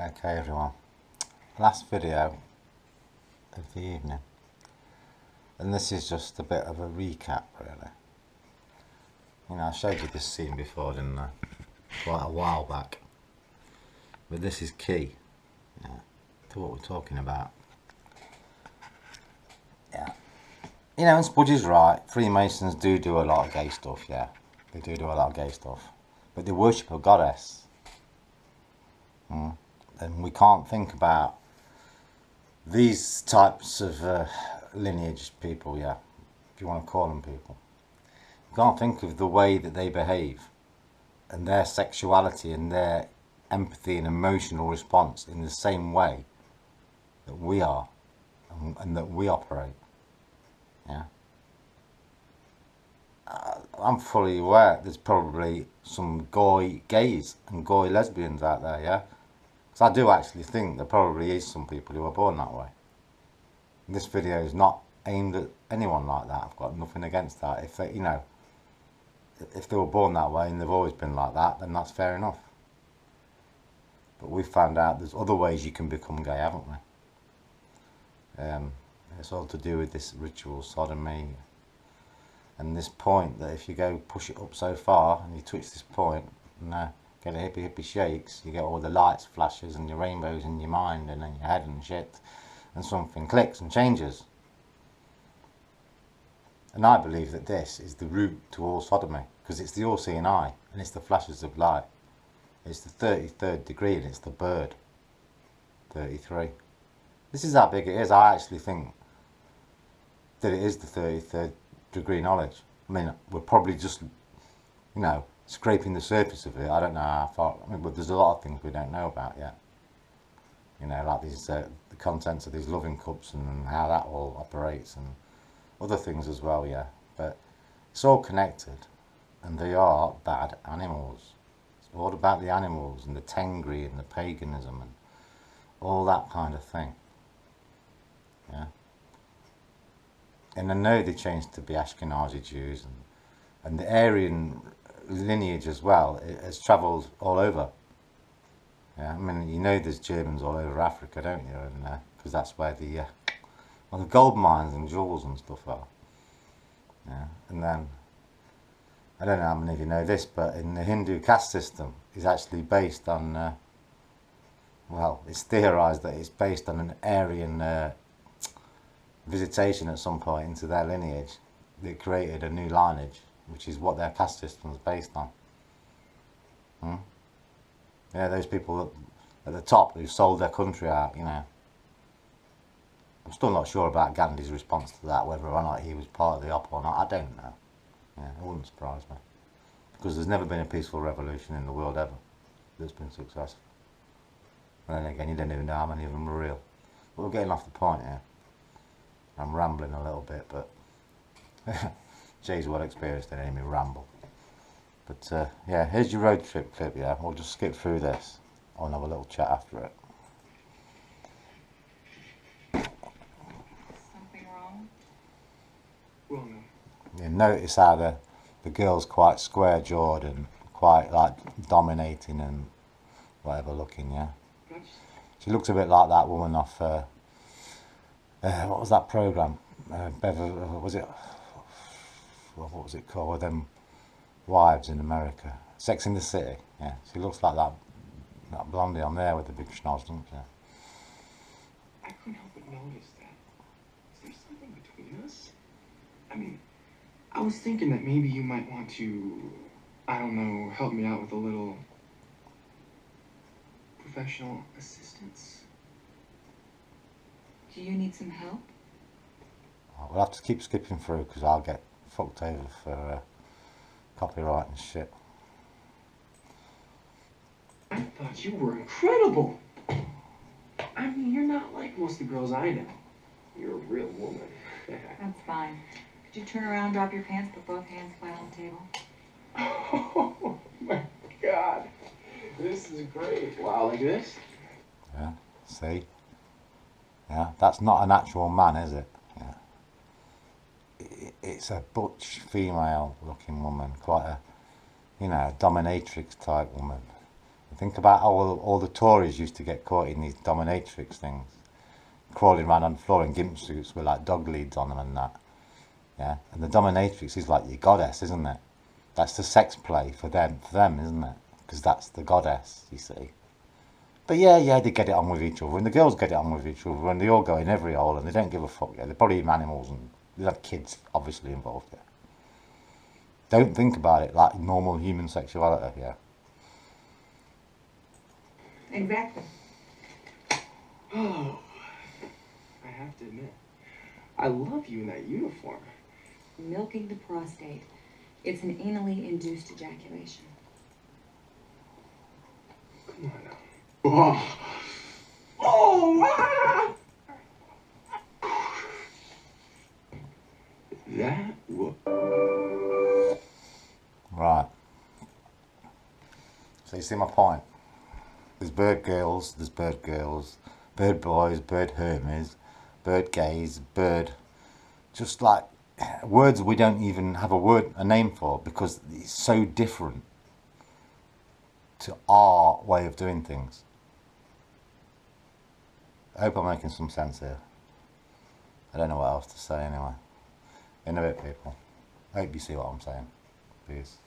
Okay everyone, last video of the evening, and this is just a bit of a recap really. You know, I showed you this scene before, didn't I? Quite a while back, but this is key, to what we're talking about. Yeah, you know, and Spudgy's right, Freemasons do a lot of gay stuff, yeah, they do a lot of gay stuff, but they worship a goddess. And we can't think about these types of lineage people, yeah, if you want to call them people. You can't think of the way that they behave and their sexuality and their empathy and emotional response in the same way that we are and that we operate. Yeah, I'm fully aware there's probably some goy gays and goy lesbians out there, yeah. I do actually think there probably is some people who are born that way. And this video is not aimed at anyone like that. I've got nothing against that. If they, you know, if they were born that way and they've always been like that, then that's fair enough. But we've found out there's other ways you can become gay, haven't we? It's all to do with this ritual sodomy and this point that if you go push it up so far and you touch this point and get a hippie shakes, you get all the lights flashes and your rainbows in your mind and in your head and shit, and something clicks and changes. And I believe that this is the route to all sodomy, because it's the all-seeing eye and it's the flashes of light. It's the 33rd degree and it's the bird. 33. This is how big it is. I actually think that it is the 33rd degree knowledge. I mean, we're probably just, you know, scraping the surface of it. I don't know how far, I mean, but there's a lot of things we don't know about yet. You know, like these, the contents of these loving cups and how that all operates and other things as well, yeah. But it's all connected and they are bad animals. It's all about the animals and the Tengri and the paganism and all that kind of thing, yeah. And I know they changed to be Ashkenazi Jews and the Aryan lineage as well. It has travelled all over. Yeah, I mean, you know, there's Germans all over Africa, don't you? And because that's where the well, the gold mines and jewels and stuff are. Yeah, and then I don't know how many of you know this, but in the Hindu caste system, is actually based on. Well, it's theorised that it's based on an Aryan visitation at some point into their lineage that created a new lineage, which is what their caste system is based on. Yeah, those people at the top who sold their country out, you know. I'm still not sure about Gandhi's response to that, whether or not he was part of the op or not, I don't know. Yeah, it wouldn't surprise me. Because there's never been a peaceful revolution in the world ever that's been successful. And then again, you don't even know how many of them are real. But we're getting off the point here. I'm rambling a little bit, but Jay's well experienced in hearing me ramble. But yeah, here's your road trip clip, yeah. We'll just skip through this. I'll have a little chat after it. Something wrong? Well, no. You notice how the girl's quite square-jawed and quite like dominating and whatever looking, yeah. She looks a bit like that woman off, what was that programme? Was it, what was it called? Them wives in America. Sex in the City, yeah. She looks like that blondie on there with the big schnoz, doesn't she? I couldn't help but notice that. Is there something between us? I mean, I was thinking that maybe you might want to, I don't know, help me out with a little professional assistance. Do you need some help? We'll have to keep skipping through because I'll get fucked over for copyright and shit. I thought you were incredible. I mean, you're not like most of the girls I know. You're a real woman. That's fine. Could you turn around, drop your pants, put both hands flat on the table? Oh my God. This is great. Wow, like this? Yeah, see? Yeah, that's not an actual man, is it? Yeah. It's a butch female looking woman, quite a, you know, dominatrix type woman. Think about how all the Tories used to get caught in these dominatrix things, crawling around on the floor in gimp suits with like dog leads on them and that. Yeah, and the dominatrix is like your goddess, isn't it? That's the sex play for them, isn't it? Because that's the goddess, you see. But yeah, they get it on with each other, and the girls get it on with each other, and they all go in every hole, and they don't give a fuck. Yeah, they're probably even animals, and they have kids obviously involved. Yeah. Don't think about it like normal human sexuality. Yeah. Exactly. Oh, I have to admit, I love you in that uniform. Milking the prostate. It's an anally induced ejaculation. Come on now. Oh, that was... Right. So you see my point. There's bird girls, bird boys, bird hermies, bird gays, bird... Just like words we don't even have a name for because it's so different to our way of doing things. I hope I'm making some sense here. I don't know what else to say anyway. In a bit, people. I hope you see what I'm saying. Peace.